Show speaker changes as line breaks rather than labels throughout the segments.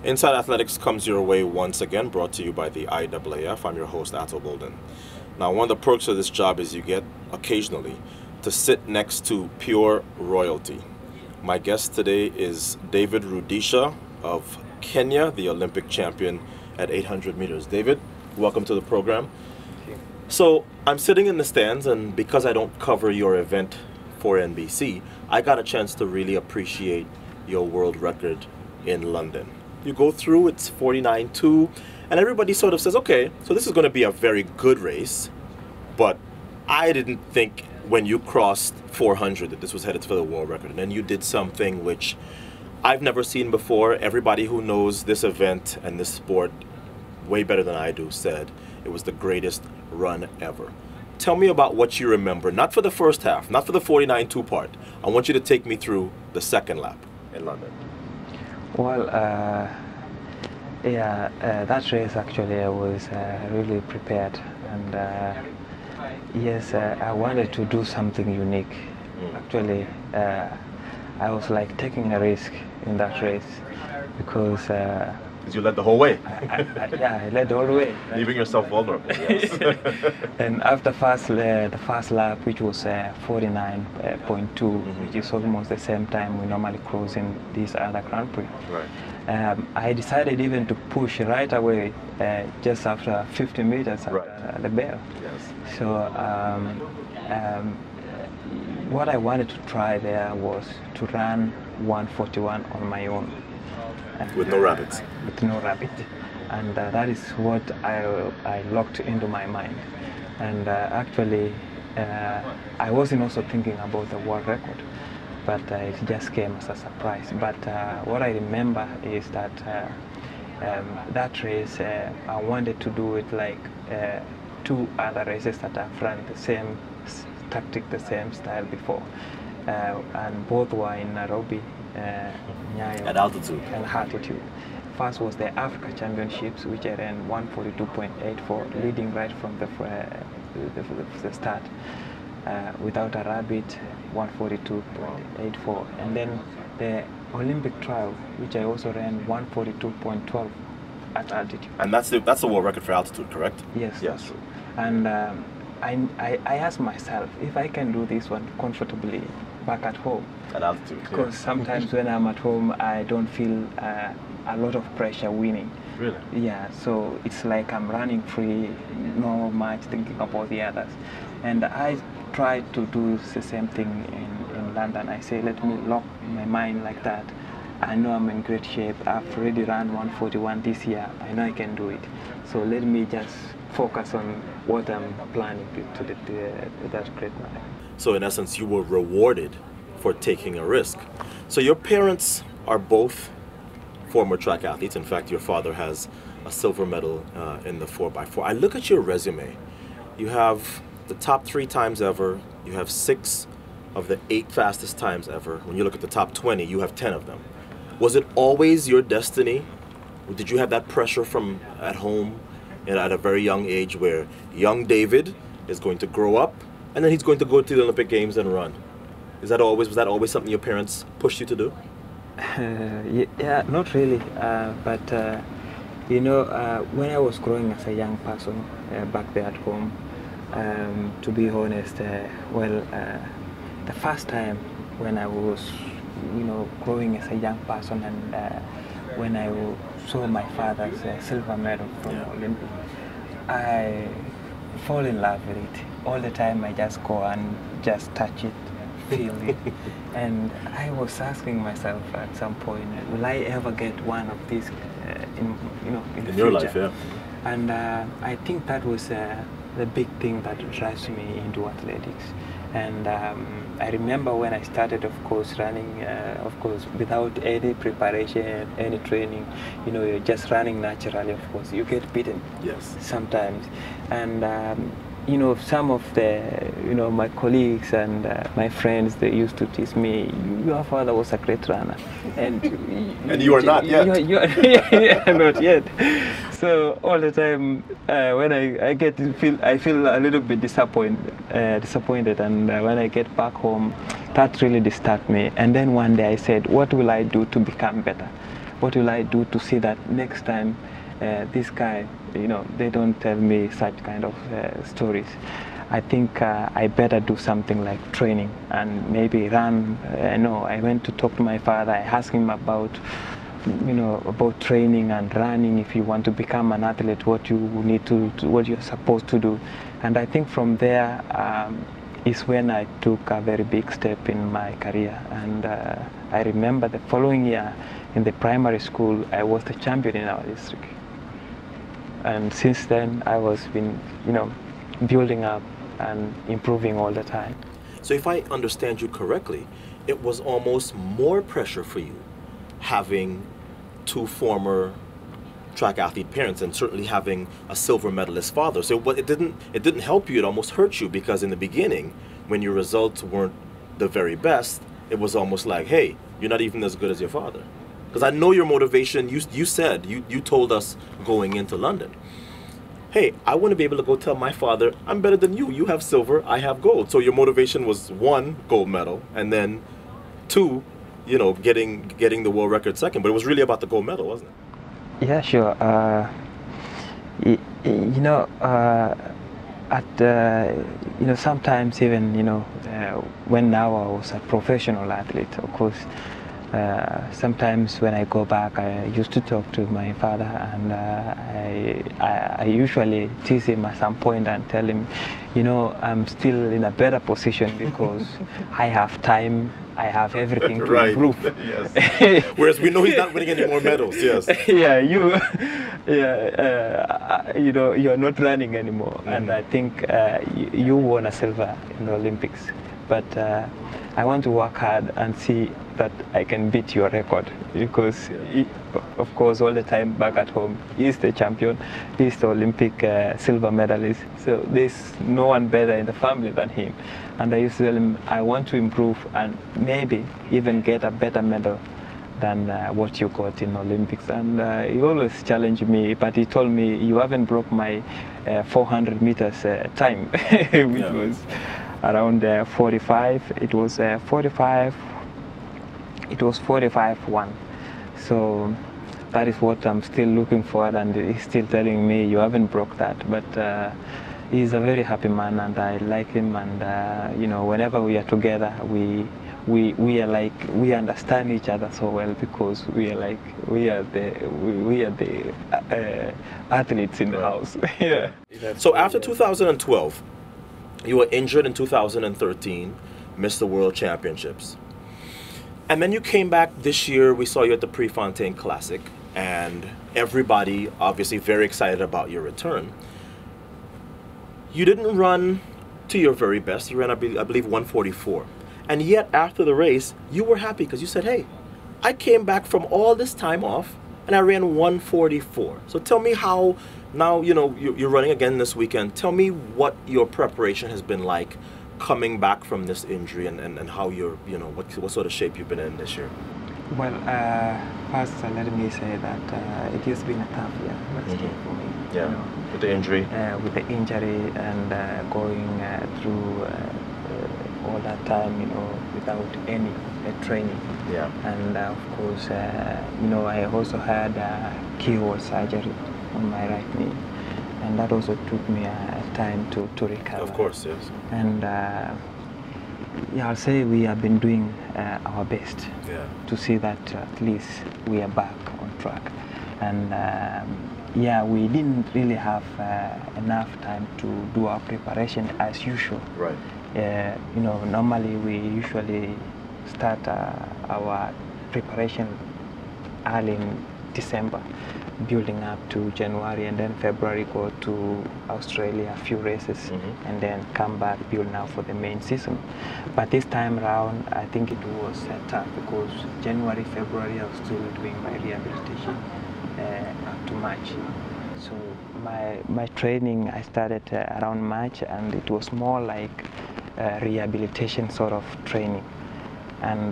Inside Athletics comes your way once again, brought to you by the IAAF. I'm your host, Ato Bolden. Now, one of the perks of this job is you get, occasionally, to sit next to pure royalty. My guest today is David Rudisha of Kenya, the Olympic champion at 800 meters. David, welcome to the program.
Thank you.
So, I'm sitting in the stands, and because I don't cover your event for NBC, I got a chance to really appreciate your world record in London. You go through, it's 49.2, and everybody sort of says, okay, so this is going to be a very good race, but I didn't think when you crossed 400 that this was headed for the world record. And then you did something which I've never seen before. Everybody who knows this event and this sport way better than I do said it was the greatest run ever. Tell me about what you remember, not for the first half, not for the 49.2 part. I want you to take me through the second lap in London.
Well, that race actually I was really prepared, and yes, I wanted to do something unique. Actually, I was like taking a risk in that race because
you led the whole way.
I led the whole way.
Leaving yourself vulnerable, yes.
And after the first lap, which was 49.2, which is almost the same time we normally close in this other Grand Prix.
Right.
I decided even to push right away, just after 50 meters after the bell.
Yes.
So what I wanted to try there was to run 141 on my own.
With no rabbits.
With no rabbit. And that is what I locked into my mind. And actually, I wasn't also thinking about the world record, but it just came as a surprise. But what I remember is that that race, I wanted to do it like two other races that I've run the same tactic, the same style before. And both were in Nairobi.
At altitude.
And altitude. First was the Africa Championships, which I ran 142.84, leading right from the start, without a rabbit, 142.84, and then the Olympic trial, which I also ran 142.12 at altitude.
And that's the world record for altitude, correct?
Yes.
Yes. True.
And I asked myself if I can do this one comfortably back at home.
At altitude.
Because sometimes when I'm at home, I don't feel a lot of pressure winning.
Really?
Yeah, so it's like I'm running free, no much thinking about the others. And I tried to do the same thing in London. I say, let me lock my mind like that. I know I'm in great shape. I've already run 141 this year. I know I can do it. So let me just focus on what I'm planning to that great run.
So in essence, you were rewarded for taking a risk. So your parents are both former track athletes. In fact, your father has a silver medal in the 4x4. I look at your resume. You have the top 3 times ever. You have 6 of the 8 fastest times ever. When you look at the top 20, you have 10 of them. Was it always your destiny? Did you have that pressure from at home and at a very young age where young David is going to grow up and then he's going to go to the Olympic Games and run? Was that always something your parents pushed you to do?
Yeah, not really. But you know, when I was growing as a young person back there at home, to be honest, the first time when I was, growing as a young person, and when I saw my father's silver medal from Olympic, I fall in love with it. All the time I just go and just touch it, feel it. And I was asking myself at some point, will I ever get one of these in the future?
Your life, yeah.
And I think that was the big thing that drives me into athletics. And I remember when I started, of course, running, without any preparation, any training, you're just running naturally, of course. You get beaten sometimes. And some of the, my colleagues and my friends, they used to tease me, your father was a great runner. And
you are not yet.
Not yet. So all the time, when I feel a little bit disappointed, and when I get back home, that really disturbed me. And then one day I said, what will I do to become better? what will I do to see that next time this guy, they don't tell me such kind of stories. I think I better do something like training and maybe run. I went to talk to my father. I asked him about about training and running. If you want to become an athlete, what you need to what you're supposed to do. And I think from there is when I took a very big step in my career. And I remember the following year in the primary school, I was the champion in our district. And since then, I was been, building up and improving all the time.
So if I understand you correctly, it was almost more pressure for you having two former track athlete parents and certainly having a silver medalist father. So it didn't help you, it almost hurt you, because in the beginning, when your results weren't the very best, it was almost like, hey, you're not even as good as your father. Because I know your motivation, you told us going into London, hey, I want to be able to go tell my father, I'm better than you. You have silver, I have gold. So your motivation was 1, gold medal, and then 2, getting the world record second. But it was really about the gold medal, wasn't it?
Yeah, sure. Sometimes even, when now I was a professional athlete, of course, sometimes when I go back, I used to talk to my father, and I usually tease him at some point and tell him, I'm still in a better position because I have time, I have everything to improve.
Yes. Whereas we know he's not winning any more medals. Yes.
Yeah, you're not running anymore, and I think you won a silver in the Olympics, but I want to work hard and see that I can beat your record, because of course all the time back at home he's the champion, he's the Olympic silver medalist, so there's no one better in the family than him. And I used to tell him I want to improve and maybe even get a better medal than what you got in Olympics. And he always challenged me, but he told me, you haven't broke my 400 meters time, which was around 45. It was 45. It was 45-1. So that is what I'm still looking for, and he's still telling me you haven't broke that. But he's a very happy man, and I like him. And whenever we are together, we are like, we understand each other so well, because we are the athletes in the house. Yeah.
So after 2012, you were injured in 2013, missed the World Championships. And then you came back this year. We saw you at the Prefontaine Classic, and everybody obviously very excited about your return. You didn't run to your very best. You ran, I believe, 144. And yet, after the race, you were happy because you said, hey, I came back from all this time off, and I ran 144. So tell me how, now, you're running again this weekend. Tell me what your preparation has been like coming back from this injury, and how you're, what sort of shape you've been in this year.
Well, first let me say that it has been a tough year last year for me.
Yeah, with the injury.
With the injury and going through all that time, without any training.
Yeah.
And of course, I also had keyhole surgery on my right knee, and that also took me time to recover.
Of course, yes.
And I'll say we have been doing our best to see that at least we are back on track. And we didn't really have enough time to do our preparation as usual.
Right.
Normally we usually start our preparation early in December, building up to January, and then February go to Australia, a few races, and then come back, build now for the main season. But this time around, I think it was tough, because January, February, I was still doing my rehabilitation up to March. So my training, I started around March, and it was more like rehabilitation sort of training. And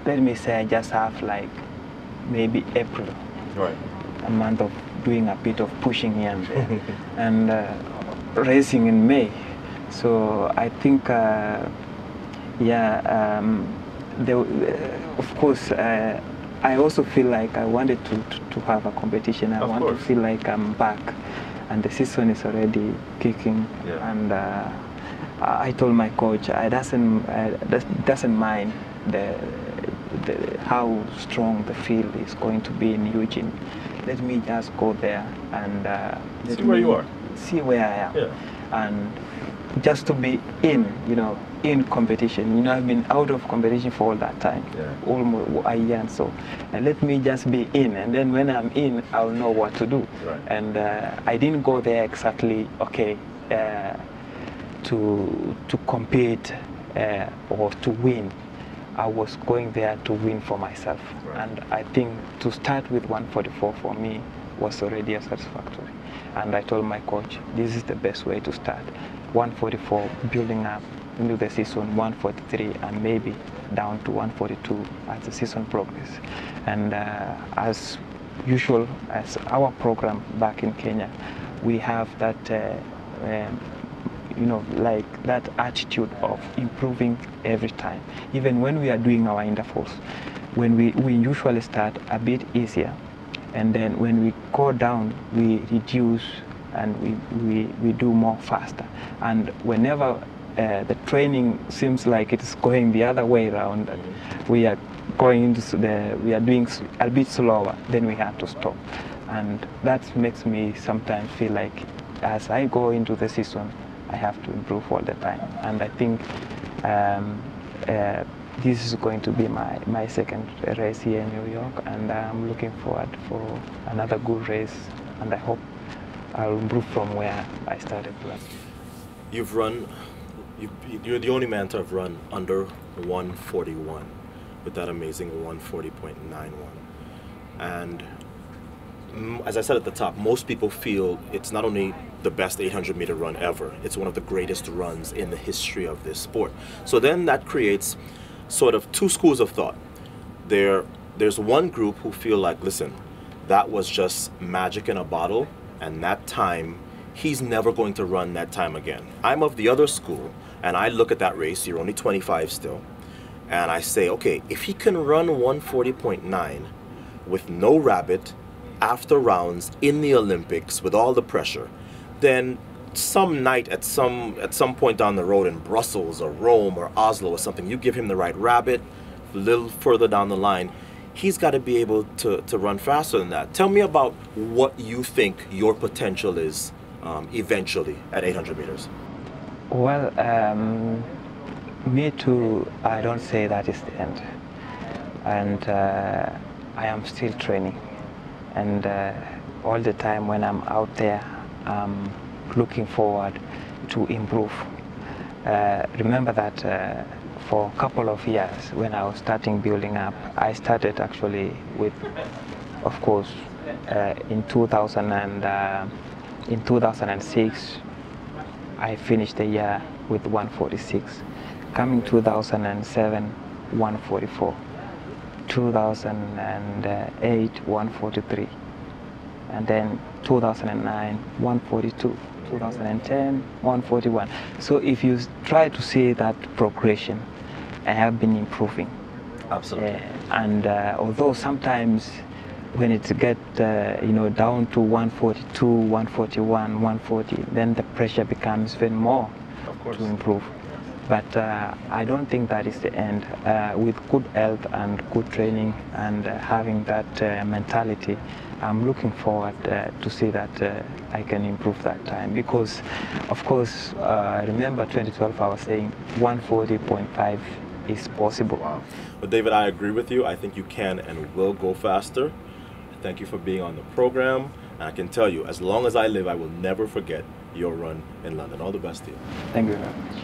let me say, I just have like maybe April.
Right.
A month of doing a bit of pushing here and there, and racing in May. So I think, of course, I also feel like I wanted to have a competition. I want to feel like I'm back, and the season is already kicking.
Yeah.
And I told my coach I doesn't mind how strong the field is going to be in Eugene. Let me just go there and
see where you are.
See where I am.
Yeah.
And just to be in competition. I've been out of competition for all that time, almost a year and so. And let me just be in, and then when I'm in, I'll know what to do.
Right.
And I didn't go there exactly, to compete or to win. I was going there to win for myself. Right. And I think to start with 144 for me was already a satisfactory. And I told my coach, this is the best way to start. 144, building up into the season, 143, and maybe down to 142 as the season progresses. And as usual, as our program back in Kenya, we have that, like that attitude of improving every time. Even when we are doing our intervals, when we usually start a bit easier, and then when we go down, we reduce and we do more faster. And whenever the training seems like it's going the other way around, we are going into we are doing a bit slower, then we have to stop. And that makes me sometimes feel like as I go into the season, I have to improve all the time. And I think this is going to be my second race here in New York, and I'm looking forward for another good race, and I hope I'll improve from where I started.
You're the only man to have run under 141 with that amazing 140.91. And as I said at the top, most people feel it's not only the best 800-meter run ever, it's one of the greatest runs in the history of this sport. So then that creates sort of two schools of thought. There's one group who feel like, listen, that was just magic in a bottle, and that time, he's never going to run that time again. I'm of the other school, and I look at that race, you're only 25 still, and I say, okay, if he can run 140.9 with no rabbit, after rounds, in the Olympics, with all the pressure, then some night at some point down the road in Brussels or Rome or Oslo or something, you give him the right rabbit, a little further down the line, he's got to be able to run faster than that. Tell me about what you think your potential is eventually at 800 meters.
Well, me too, I don't say that is the end. And I am still training. And all the time when I'm out there, I'm looking forward to improve. Remember that for a couple of years when I was starting building up, I started actually with, of course, in 2006, I finished the year with 146. Coming 2007, 144. 2008, 143. And then 2009, 142. 2010, 141. So if you try to see that progression, I have been improving.
Absolutely.
And although sometimes when it gets down to 142, 141, 140, then the pressure becomes even more to improve. But I don't think that is the end. With good health and good training and having that mentality, I'm looking forward to see that I can improve that time. Because, of course, remember 2012 I was saying 140.5 is possible.
Wow. Well, David, I agree with you. I think you can and will go faster. Thank you for being on the program. And I can tell you, as long as I live, I will never forget your run in London. All the best to you.
Thank you very much.